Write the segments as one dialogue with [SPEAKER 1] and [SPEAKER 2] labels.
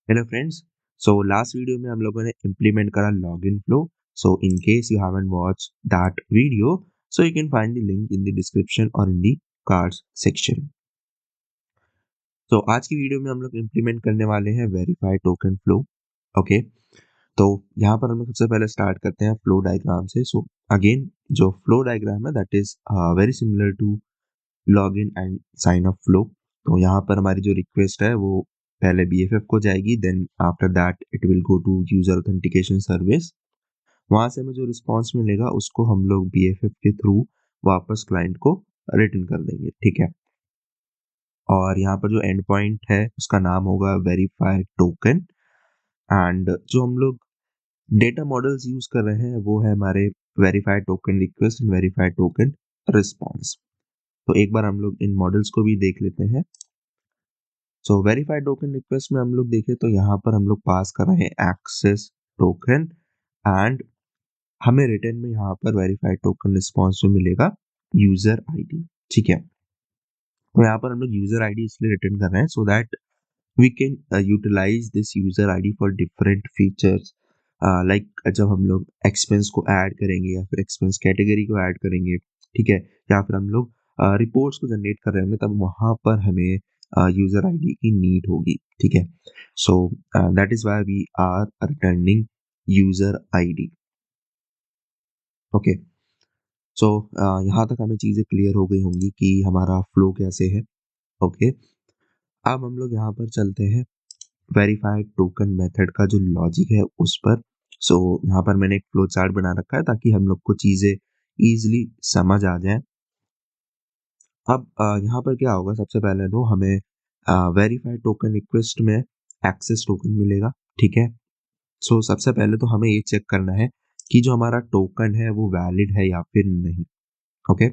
[SPEAKER 1] Hello friends. So last video में हम लोगों ने implement करा login flow. So in case you haven't watched that video, so you can find the link in the description or in the cards section. So आज की video में हम लोग implement करने वाले हैं verify token flow. Okay. तो यहाँ पर हम लोग सबसे पहले स्टार्ट करते हैं फ्लो डायग्राम से. सो अगेन जो फ्लो डायग्राम है that is very similar to login and sign up flow. तो यहाँ पर हमारी जो रिक्वेस्ट है वो पहले BFF को जाएगी, then after that it will go to user authentication service. वहाँ से हमें जो रिस्पॉन्स मिलेगा उसको हम लोग BFF के थ्रू वापस क्लाइंट को रिटर्न कर देंगे. ठीक है. और यहाँ पर जो एंड पॉइंट है उसका नाम होगा वेरीफाई टोकन. एंड जो हम लोग डेटा मॉडल्स यूज कर रहे हैं वो है हमारे verify token request and verify token response. तो एक बार हम लोग इन मॉडल्स को भी देख लेते हैं. सो वेरीफाइड टोकन रिक्वेस्ट में हम लोग देखें तो यहाँ पर हम लोग पास कर रहे हैं एक्सेस टोकन एंड हमें रिटर्न में यहाँ पर वेरीफाइड टोकन रिस्पॉन्स में मिलेगा यूजर आईडी. ठीक है. तो यहाँ पर हम लोग यूजर आईडी इसलिए रिटर्न कर रहे हैं so that we can utilize this user ID for different features. Like जब हम लोग एक्सपेंस को ऐड करेंगे या फिर एक्सपेंस कैटेगरी को ऐड करेंगे, ठीक है, या फिर हम लोग रिपोर्ट्स को जनरेट कर रहे होंगे तब वहाँ पर हमें यूजर आईडी की नीड होगी. ठीक है. So that is why we are returning user ID. Okay. So यहाँ तक हमें चीज़ें क्लियर हो गई होंगी कि हमारा फ्लो कैसे है. ओके. अब हम लोग यहाँ पर चलते हैं वेरीफाइड टोकन मेथड का जो लॉजिक है उस पर. सो यहाँ पर मैंने एक फ्लो चार्ट बना रखा है ताकि हम लोग को चीज़ें इजीली समझ आ जाए. अब यहाँ पर क्या होगा, सबसे पहले तो हमें वेरीफाइड टोकन रिक्वेस्ट में एक्सेस टोकन मिलेगा. ठीक है. सो सबसे पहले तो हमें ये चेक करना है कि जो हमारा टोकन है वो वैलिड है या फिर नहीं. ओके.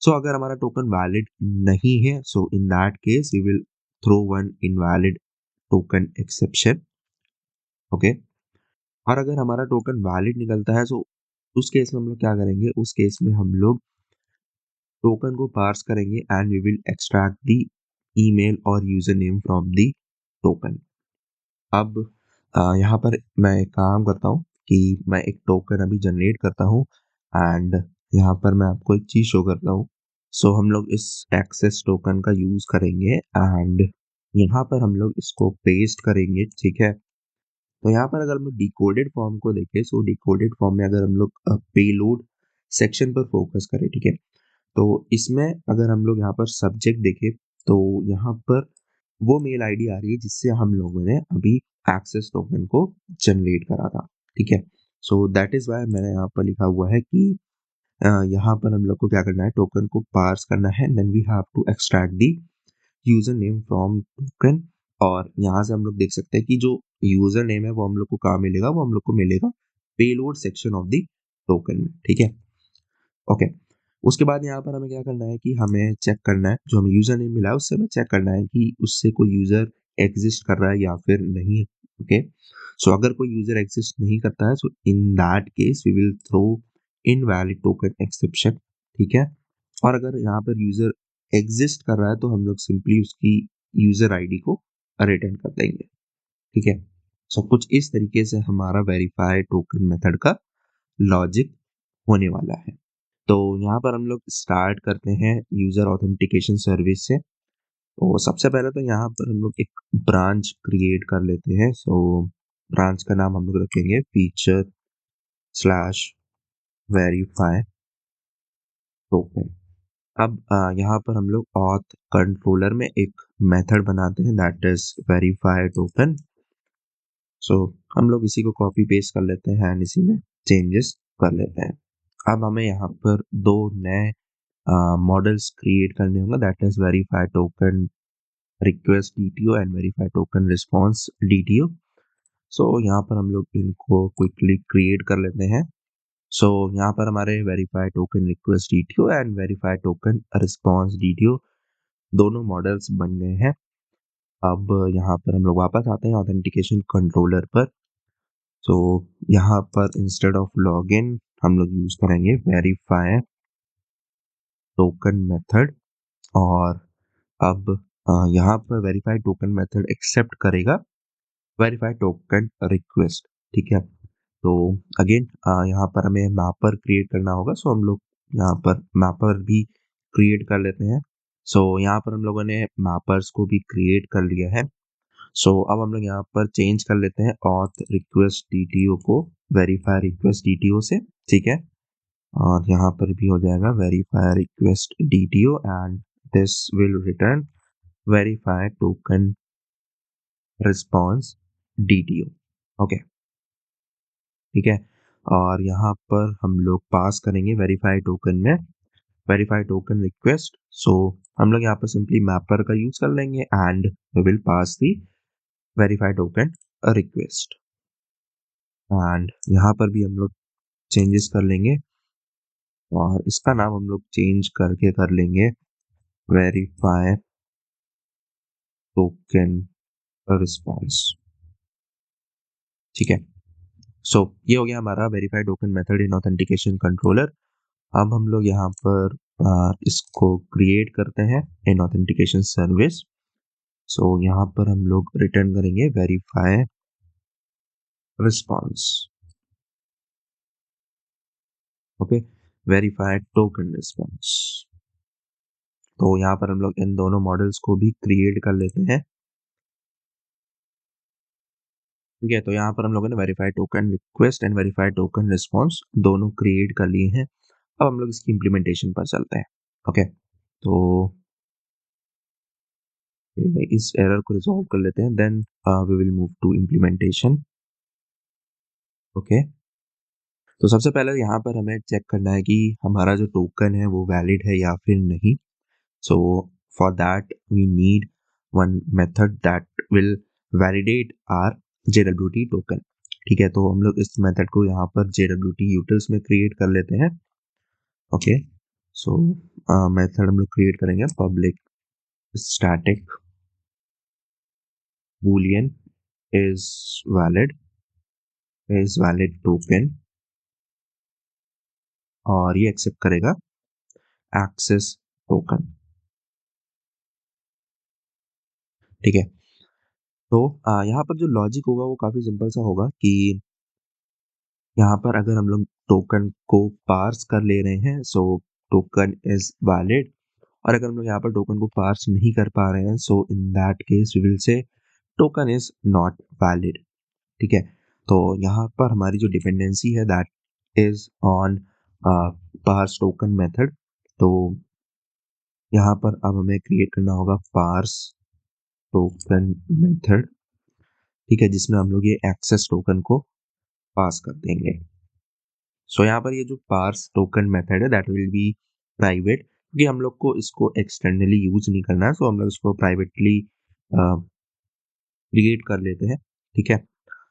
[SPEAKER 1] सो अगर हमारा टोकन वैलिड नहीं है so in that case we will throw one invalid token exception. Okay. और अगर हमारा टोकन वैलिड निकलता है तो उस केस में हम लोग क्या करेंगे, उस केस में हम लोग टोकन को पार्स करेंगे and we will extract the email और user name from the token. अब यहाँ पर मैं एक काम करता हूँ कि मैं एक टोकन अभी जनरेट करता हूँ एंड यहाँ पर मैं आपको एक चीज़ शो करता हूँ. सो हम लोग इस एक्सेस टोकन का यूज़ करेंगे एंड यहाँ पर हम लोग इसको पेस्ट करेंगे. ठीक है. तो यहाँ पर अगर हम लोग डिकोडेड फॉर्म को देखें, सो डिकोडेड फॉर्म में अगर हम लोग पेलोड सेक्शन पर फोकस करें, ठीक है, तो इसमें अगर हम लोग यहाँ पर सब्जेक्ट देखें तो यहाँ पर वो मेल आईडी आ रही है जिससे हम लोगों ने अभी एक्सेस टोकन को जनरेट करा था. ठीक है. सो दैट इज वाई मैंने यहाँ पर लिखा हुआ है कि यहाँ पर हम लोग को क्या करना है, टोकन को पार्स करना है, then we have to extract the user name from token. और यहाँ से हम लोग देख सकते हैं कि जो यूजर नेम है वो हम लोग को कहाँ मिलेगा, वो हम लोग को मिलेगा payload section of the token में. ठीक है. ओके. उसके बाद यहाँ पर हमें क्या करना है कि हमें चेक करना है जो हमें यूजर नेम मिला है उससे हमें चेक करना है कि उससे कोई यूजर एग्जिस्ट कर रहा है या फिर नहीं. ओके. सो अगर कोई यूजर एग्जिस्ट नहीं करता है so in that case we will throw invalid token exception. ठीक है. और अगर यहाँ पर यूजर एग्जिस्ट कर रहा है तो हम लोग सिंपली उसकी यूजर आईडी को रिटर्न कर देंगे. ठीक है. सो कुछ इस तरीके से हमारा वेरीफाई टोकन मेथड का लॉजिक होने वाला है. तो यहाँ पर हम लोग स्टार्ट करते हैं यूजर ऑथेंटिकेशन सर्विस से. तो सबसे पहले तो यहाँ पर हम लोग एक ब्रांच क्रिएट कर लेते हैं. सो ब्रांच का नाम हम लोग रखेंगे फीचर स्लैश वेरीफाई टोकन. अब यहाँ पर हम लोग ऑथ कंट्रोलर में एक मेथड बनाते हैं दैट इज वेरीफाई टोकन. सो हम लोग इसी को कॉपी पेस्ट कर लेते हैं एंड इसी में चेंजेस कर लेते हैं. अब हमें यहाँ पर दो नए मॉडल्स क्रिएट करने होंगे that is verify token request DTO and verify token response DTO. सो यहाँ पर हम लोग इनको क्विकली क्रिएट कर लेते हैं. सो यहाँ पर हमारे verify token request DTO and verify token response DTO दोनों मॉडल्स बन गए हैं. अब यहाँ पर हम लोग वापस आते हैं ऑथेंटिकेशन कंट्रोलर पर. सो यहाँ पर इंस्टेड ऑफ लॉगिन हम लोग यूज करेंगे वेरीफाई टोकन मेथड. और अब यहाँ पर वेरीफाई टोकन मेथड एक्सेप्ट करेगा वेरीफाई टोकन रिक्वेस्ट, ठीक है। तो अगेन यहाँ पर हमें मैपर क्रिएट करना होगा, सो हम लोग यहाँ पर मैपर भी क्रिएट कर लेते हैं। सो यहाँ पर हम लोगों ने मैपर्स को भी क्रिएट कर लिया है। सो अब हम लोग यहाँ पर चेंज कर लेते हैं ऑथ रिक्वेस्ट डीटीओ को वेरीफाई रिक्वेस्ट डीटीओ से, ठीक है। और यहाँ पर भी हो जाएगा verify request DTO and this will return verify token response DTO, okay, ठीक है। और यहाँ पर हम लोग पास करेंगे वेरीफाई टोकन में वेरीफाई टोकन रिक्वेस्ट। सो हम लोग यहाँ पर सिंपली मैपर का यूज कर लेंगे and we will pass the verify token request. And यहाँ पर भी हम लोग चेंजेस कर लेंगे और इसका नाम हम लोग चेंज करके कर लेंगे वेरीफाई टोकन रिस्पॉन्स, ठीक है। सो ये हो गया हमारा verify token method in authentication controller. अब हम लोग यहाँ पर इसको क्रिएट करते हैं इन ऑथेंटिकेशन सर्विस। सो यहाँ पर हम लोग रिटर्न करेंगे verify response, okay, verify token response. तो यहाँ पर हम लोग इन दोनों मॉडल्स को भी क्रिएट कर लेते हैं, ठीक है। तो यहाँ पर हम लोगों ने verify token request and verify token response दोनों क्रिएट कर लिए हैं। अब हम लोग इसकी इम्प्लीमेंटेशन पर चलते हैं, ओके। तो इस एरर को रिजॉल्व कर लेते हैं, then we will move to implementation, okay. तो सबसे पहले यहाँ पर हमें चेक करना है कि हमारा जो टोकन है वो वैलिड है या फिर नहीं। So for that we need one method that will validate our JWT token, ठीक है। तो हम लोग इस मेथड को यहाँ पर JWT utils में क्रिएट कर लेते हैं, ओके। सो मेथड हम लोग क्रिएट करेंगे public static boolean is valid token और ये एक्सेप्ट करेगा एक्सेस टोकन, ठीक है। तो यहाँ पर जो लॉजिक होगा वो काफ़ी सिंपल सा होगा कि यहाँ पर अगर हम लोग टोकन को पार्स कर ले रहे हैं सो टोकन इज वैलिड, और अगर हम लोग यहाँ पर टोकन को पार्स नहीं कर पा रहे हैं so in that case we will say token is not valid, ठीक है। तो यहाँ पर हमारी जो डिपेंडेंसी है that is on parse token method. तो यहाँ पर अब हमें क्रिएट करना होगा पार्स टोकन मेथड, ठीक है, जिसमें हम लोग ये एक्सेस टोकन को पास कर देंगे। सो यहाँ पर ये जो पार्स टोकन मेथड है दैट विल बी प्राइवेट, क्योंकि हम लोग को इसको एक्सटर्नली यूज नहीं करना है, सो हम लोग इसको प्राइवेटली क्रिएट कर लेते हैं, ठीक है।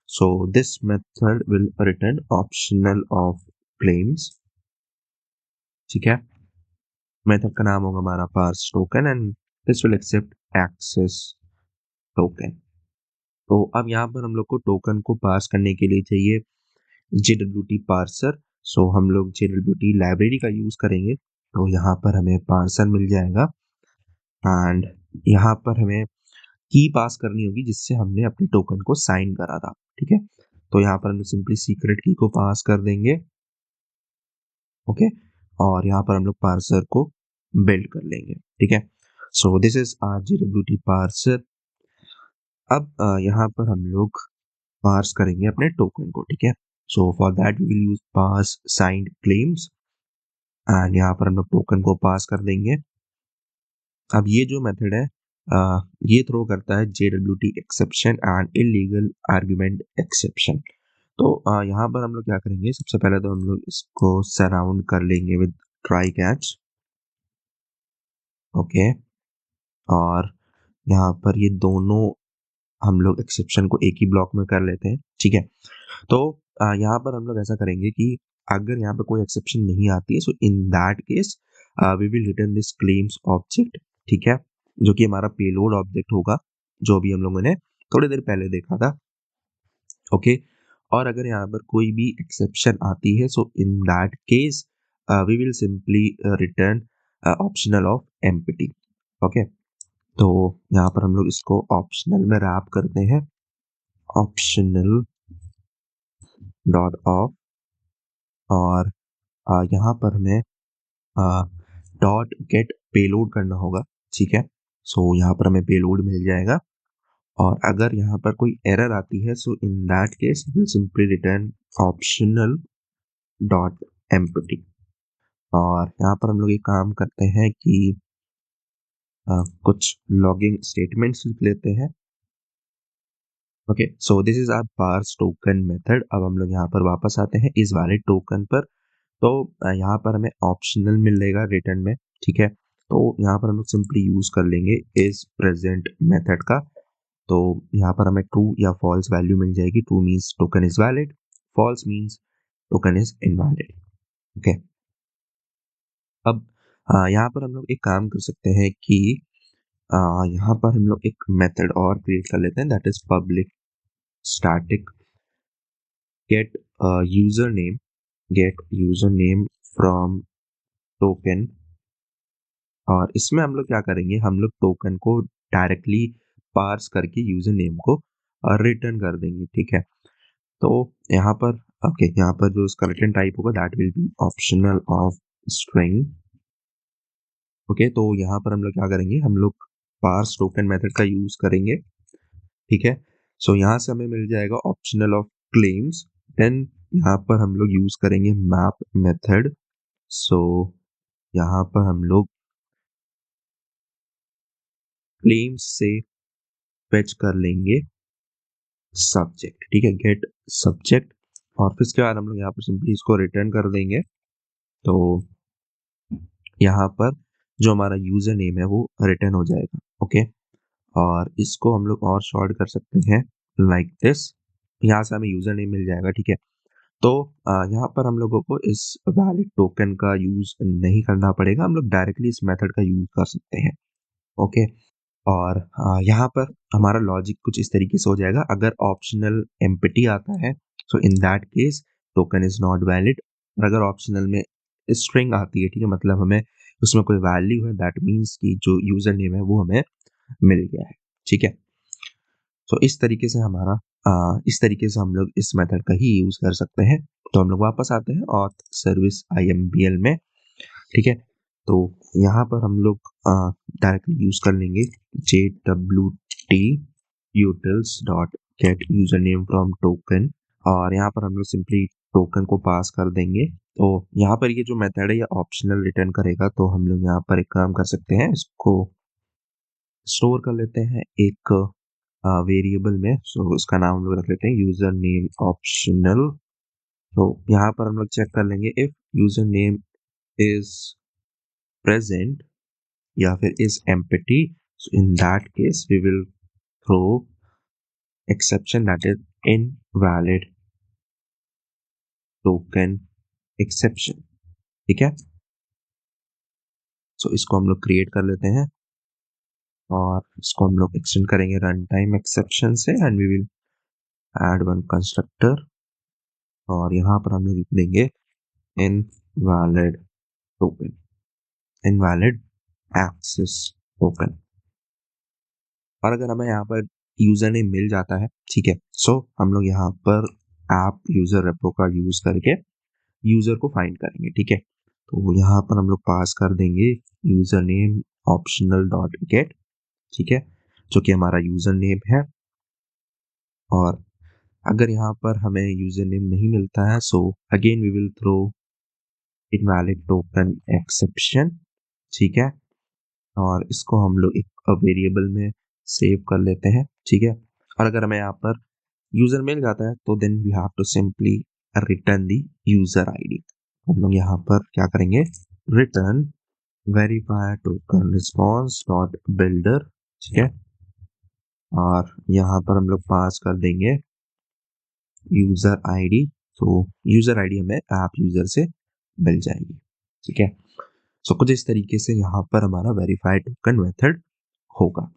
[SPEAKER 1] So this method will return optional of claims, ठीक है। मेथड का नाम होगा हमारा parse token and this will accept access token. तो अब यहाँ पर हम लोग को टोकन को पास करने के लिए चाहिए JWT पार्सर। सो हम लोग JWT लाइब्रेरी का यूज करेंगे। तो यहाँ पर हमें पार्सर मिल जाएगा एंड यहाँ पर हमें की पास करनी होगी जिससे हमने अपने टोकन को साइन करा था, ठीक है। तो यहाँ पर हम सिंपली सीक्रेट की को पास कर देंगे, ओके। और यहाँ पर हम लोग पार्सर को बिल्ड कर लेंगे, ठीक है। So this is our JWT parser. अब यहाँ पर हम लोग पार्स करेंगे अपने टोकन को, ठीक है। So for that we will use pass signed claims and यहाँ पर हम लोग टोकन को पास कर देंगे। अब ये जो मेथड है ये थ्रो करता है JWT exception and illegal argument exception. तो यहाँ पर हम लोग क्या करेंगे, सबसे पहले तो हम लोग इसको सराउंड कर लेंगे विद ट्राई कैच, ओके। और यहाँ पर ये दोनों हम लोग एक्सेप्शन को एक ही ब्लॉक में कर लेते हैं, ठीक है। तो यहाँ पर हम लोग ऐसा करेंगे कि अगर यहाँ पर कोई एक्सेप्शन नहीं आती है so in that case we will return this claims object, ठीक है, जो कि हमारा पेलोड ऑब्जेक्ट होगा, जो भी हम लोगों ने थोड़ी देर पहले देखा था, ओके। और अगर यहाँ पर कोई भी एक्सेप्शन आती है so in that case we will simply return optional of empty, okay. तो यहाँ पर हम लोग इसको ऑप्शनल में रैप करते हैं ऑप्शनल डॉट ऑफ, और यहाँ पर हमें डॉट गेट पेलोड करना होगा, ठीक है। सो यहाँ पर हमें पेलोड मिल जाएगा, और अगर यहाँ पर कोई एरर आती है so in that case will simply return optional dot empty. और यहाँ पर हम लोग एक काम करते हैं कि कुछ लॉगिंग स्टेटमेंट्स लिख लेते हैं। Okay, so this is our parse token method. अब हम लोग यहाँ पर वापस आते हैं इस वैलिड टोकन पर। तो यहाँ पर हमें ऑप्शनल मिलेगा रिटर्न में, ठीक है। तो यहाँ पर हम लोग सिंपली यूज कर लेंगे इज प्रेजेंट मेथड का। तो यहाँ पर हमें ट्रू या फॉल्स वैल्यू मिल जाएगी। True means token is valid, false means token is invalid. Okay, अब यहाँ पर हम लोग एक काम कर सकते हैं कि यहाँ पर हम लोग एक मेथड और क्रिएट कर लेते हैं, that is public static gate user name from token. और इसमें हम लोग क्या करेंगे, हम लोग टोकन को डायरेक्टली पार्स करके यूजर नेम को रिटर्न कर देंगे, ठीक है। तो यहाँ पर ओके, यहाँ पर जो इसका रिटर्न टाइप होगा that will be optional of string. Okay, तो यहाँ पर हम लोग क्या करेंगे, हम लोग पार्स टोकन मेथड का यूज करेंगे, ठीक है। सो यहाँ से हमें मिल जाएगा ऑप्शनल ऑफ क्लेम्स। देन यहाँ पर हम लोग यूज करेंगे मैप मेथड। सो यहाँ पर हम लोग क्लेम्स से फेच कर लेंगे सब्जेक्ट, ठीक है, गेट सब्जेक्ट। और फिर इसके बाद हम लोग यहाँ पर सिंपली इसको रिटर्न कर देंगे। तो यहाँ पर जो हमारा यूजर नेम है वो रिटर्न हो जाएगा, ओके। और इसको हम लोग और शॉर्ट कर सकते हैं लाइक दिस। यहाँ से हमें यूजर नेम मिल जाएगा, ठीक है। तो यहाँ पर हम लोगों को इस वैलिड टोकन का यूज नहीं करना पड़ेगा, हम लोग डायरेक्टली इस मेथड का यूज कर सकते हैं, ओके। और यहाँ पर हमारा लॉजिक कुछ इस तरीके से हो जाएगा, अगर ऑप्शनल एम्प्टी आता है so in that case token is not valid. और अगर ऑप्शनल में स्ट्रिंग आती है, ठीक है, मतलब हमें उसमें कोई वैल्यू है, दैट मीन्स कि जो यूजर नेम है वो हमें मिल गया है, ठीक है। तो इस तरीके से हम लोग इस मेथड का ही यूज कर सकते हैं। तो हम लोग वापस आते हैं और सर्विस IMBL में, ठीक है। तो यहाँ पर हम लोग डायरेक्टली यूज कर लेंगे JWT utils dot gate user name from token. और यहाँ पर हम लोग सिंपली टोकन को पास कर देंगे। तो यहाँ पर ये जो मेथड है ये ऑप्शनल रिटर्न करेगा, तो हम लोग यहाँ पर एक काम कर सकते हैं, इसको स्टोर कर लेते हैं एक वेरिएबल में। सो उसका नाम हम लोग रख लेते हैं यूजर नेम ऑप्शनल। तो यहाँ पर हम लोग चेक कर लेंगे if user name is present या फिर is empty, so in that case we will throw exception that is invalid token exception, ठीक है। सो इसको हम लोग क्रिएट कर लेते हैं और इसको हम लोग एक्सटेंड करेंगे रन टाइम एक्सेप्शन से, and we will add one constructor. और यहाँ पर हम लोग लिख देंगे invalid token, invalid access token. और अगर हमें यहाँ पर यूजर नेम मिल जाता है, ठीक है, सो हम लोग यहाँ पर ऐप यूजर रेपो का यूज करके यूजर को फाइंड करेंगे, ठीक है। तो यहाँ पर हम लोग पास कर देंगे user name optional dot gate, ठीक है, जो कि हमारा यूजर नेम है। और अगर यहाँ पर हमें यूजर नेम नहीं मिलता है so again we will throw invalid token exception, ठीक है। और इसको हम लोग एक वेरिएबल में सेव कर लेते हैं, ठीक है। और अगर हमें यहाँ पर यूजर मिल जाता है तो then we have to simply return the user ID. हम लोग यहाँ पर क्या करेंगे, return verifier token response dot builder, ठीक है। और यहाँ पर हम लोग पास कर देंगे यूजर आईडी। तो यूजर आईडी हमें ऐप यूजर से मिल जाएगी, ठीक है। सो कुछ इस तरीके से यहाँ पर हमारा वेरीफाइड टोकन मेथड होगा।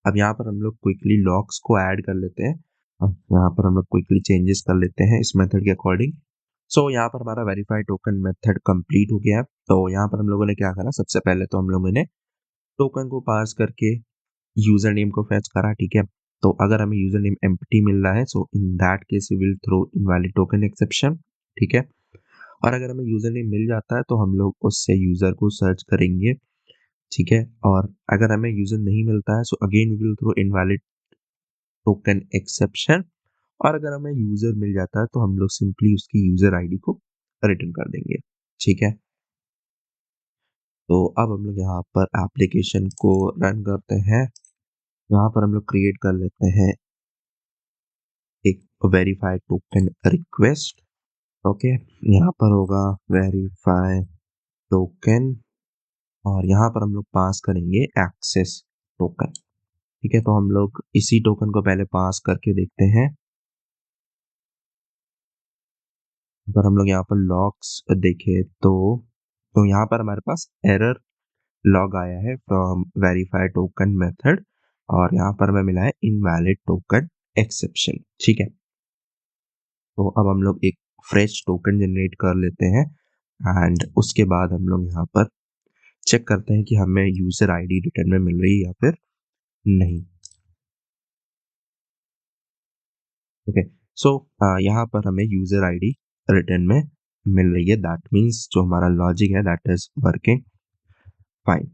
[SPEAKER 1] अब यहाँ पर हम लोग क्विकली लॉग्स को ऐड कर लेते हैं। अब यहाँ पर हम लोग क्विकली चेंजेस कर लेते हैं इस मेथड के अकॉर्डिंग। सो यहाँ पर हमारा वेरीफाइड टोकन मेथड कंप्लीट हो गया है। तो यहाँ पर हम लोगों ने क्या करा, सबसे पहले तो हम लोगों ने टोकन को पास करके यूजर नेम को फेच करा, ठीक है। तो अगर हमें यूजर नेम एम्प्टी मिल रहा है so in that case we will throw invalid token exception, ठीक है। और अगर हमें यूजर नेम मिल जाता है तो हम लोग उससे यूजर को सर्च करेंगे, ठीक है। और अगर हमें यूजर नहीं मिलता है so again we will throw invalid token exception. और अगर हमें यूजर मिल जाता है तो हम लोग सिंपली उसकी यूजर आईडी को रिटर्न कर देंगे, ठीक है। तो अब हम लोग यहाँ पर एप्लीकेशन को रन करते हैं। यहाँ पर हम लोग क्रिएट कर लेते हैं एक वेरीफाई टोकन रिक्वेस्ट, ओके। यहाँ पर होगा वेरीफाई टोकन और यहाँ पर हम लोग पास करेंगे एक्सेस टोकन, ठीक है। तो हम लोग इसी टोकन को पहले पास करके देखते हैं। अगर हम लोग यहाँ पर लॉग्स देखें तो यहाँ पर हमारे पास एरर लॉग आया है फ्रॉम वेरीफाई टोकन मेथड और यहाँ पर हमें मिला है इनवैलिड टोकन एक्सेप्शन, ठीक है। तो अब हम लोग एक फ्रेश टोकन जनरेट कर लेते हैं एंड उसके बाद हम लोग यहाँ पर चेक करते हैं कि हमें यूजर आईडी रिटर्न में मिल रही है या फिर नहीं, ओके। सो यहाँ पर हमें यूजर आईडी रिटर्न में मिल रही है, दैट मीन्स जो हमारा लॉजिक है दैट इज वर्किंग फाइन।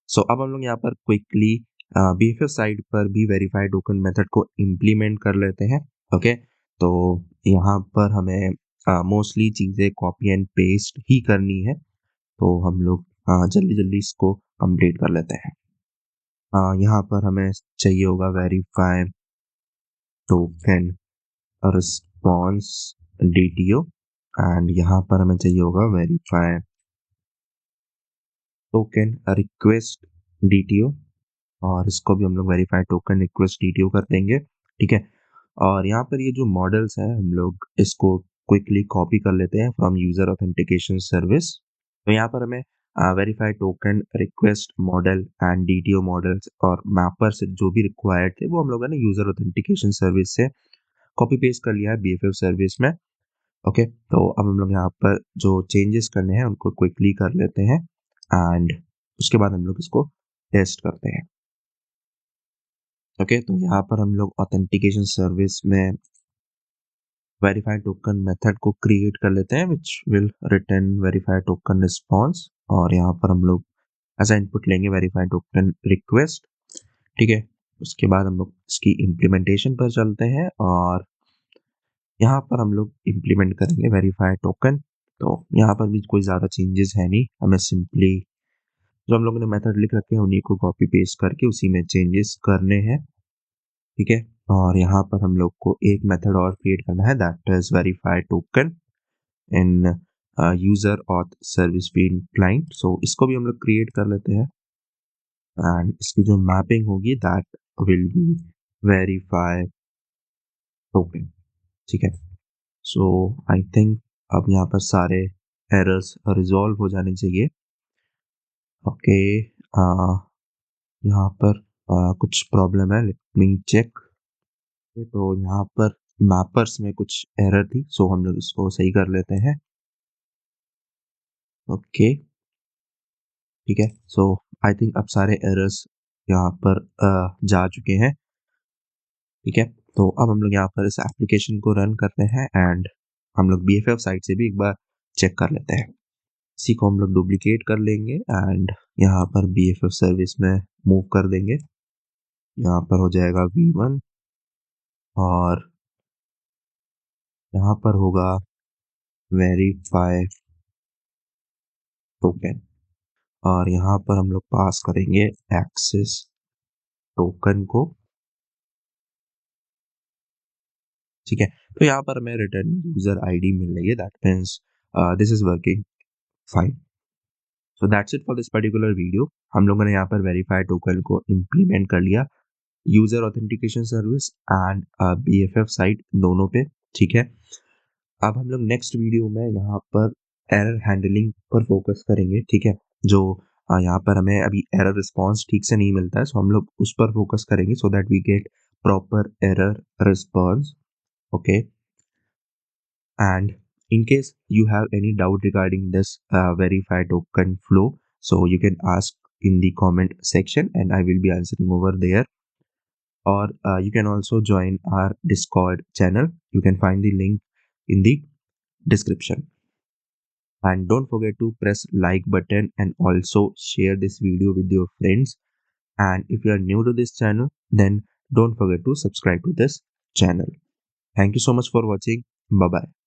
[SPEAKER 1] सो अब हम लोग यहाँ पर क्विकली बीएफएस साइड पर भी वेरीफाइड टोकन मेथड को इम्प्लीमेंट कर लेते हैं, ओके। तो यहाँ पर हमें मोस्टली चीज़ें कॉपी एंड पेस्ट ही करनी है, तो हम लोग जल्दी जल्दी इसको कंप्लीट कर लेते हैं। यहाँ पर हमें चाहिए होगा verify token response DTO and यहाँ पर हमें चाहिए होगा वेरीफाई टोकन रिक्वेस्ट डीटीओ और इसको भी हम लोग वेरीफाई टोकन रिक्वेस्ट डीटीओ कर देंगे, ठीक है। और यहाँ पर ये जो मॉडल्स हैं हम लोग इसको क्विकली कॉपी कर लेते हैं फ्रॉम यूजर ऑथेंटिकेशन सर्विस। तो यहाँ पर हमें verify token request model and DTO models और मैपर्स जो भी रिक्वायर्ड थे वो हम लोगों ने यूजर ऑथेंटिकेशन सर्विस से कॉपी पेस्ट कर लिया है बीएफएफ सर्विस में, ओके। तो अब हम लोग यहाँ पर जो चेंजेस करने हैं उनको क्विकली कर लेते हैं एंड उसके बाद हम लोग इसको टेस्ट करते हैं, ओके। तो यहाँ पर हम लोग ऑथेंटिकेशन सर्विस में वेरीफाइड टोकन मेथड को क्रिएट कर लेते हैं which will return verified token response और यहाँ पर हम लोग ऐसा इनपुट लेंगे वेरीफाइड टोकन रिक्वेस्ट, ठीक है। उसके बाद हम लोग इसकी इम्प्लीमेंटेशन पर चलते हैं और यहाँ पर हम लोग इम्प्लीमेंट करेंगे वेरीफाइड टोकन। तो यहाँ पर भी कोई ज़्यादा चेंजेस है नहीं, हमें सिंपली जो हम लोगों ने मेथड लिख रखे हैं उन्हीं को कॉपी पेस्ट करके उसी में चेंजेस करने हैं, ठीक है। और यहाँ पर हम लोग को एक मेथड और क्रिएट करना है that is verify token in user auth service feed client. सो इसको भी हम लोग क्रिएट कर लेते हैं एंड इसकी जो मैपिंग होगी that will be verify token, ठीक है। सो आई थिंक अब यहाँ पर सारे एरर्स रिजॉल्व हो जाने चाहिए, ओके। यहाँ पर कुछ प्रॉब्लम है, लेट मी चेक। तो यहाँ पर मैपर्स में कुछ एरर थी सो हम लोग इसको सही कर लेते हैं, ओके, ठीक है। सो आई थिंक अब सारे एरर्स यहाँ पर जा चुके हैं, ठीक है। तो अब हम लोग यहाँ पर इस एप्लीकेशन को रन करते हैं एंड हम लोग बीएफएफ साइट से भी एक बार चेक कर लेते हैं। इसी को हम लोग डुप्लीकेट कर लेंगे एंड यहाँ पर बीएफएफ सर्विस में मूव कर देंगे। यहाँ पर हो जाएगा V1 और यहाँ पर होगा वेरीफाई टोकन और यहाँ पर हम लोग पास करेंगे एक्सेस टोकन को, ठीक है। तो यहाँ पर हमें रिटर्न यूजर आईडी मिल रही है, that means this is working fine. So that's it for this particular video. हम लोगों ने यहाँ पर वेरीफाई टोकन को इम्प्लीमेंट कर लिया user authentication service and BFF site दोनों पे, ठीक है। अब हम लोग नेक्स्ट वीडियो में यहाँ पर एरर हैंडलिंग पर फोकस करेंगे, ठीक है। जो यहाँ पर हमें अभी एरर रिस्पॉन्स ठीक से नहीं मिलता है सो हम लोग उस पर फोकस करेंगे so that we get proper error response, okay. And in case you have any doubt regarding this verified token flow, so you can ask in the comment section and I will be answering over there. or you can also join our Discord channel. You can find the link in the description. And don't forget to press like button and also share this video with your friends. And if you are new to this channel, then don't forget to subscribe to this channel. Thank you so much for watching. Bye bye.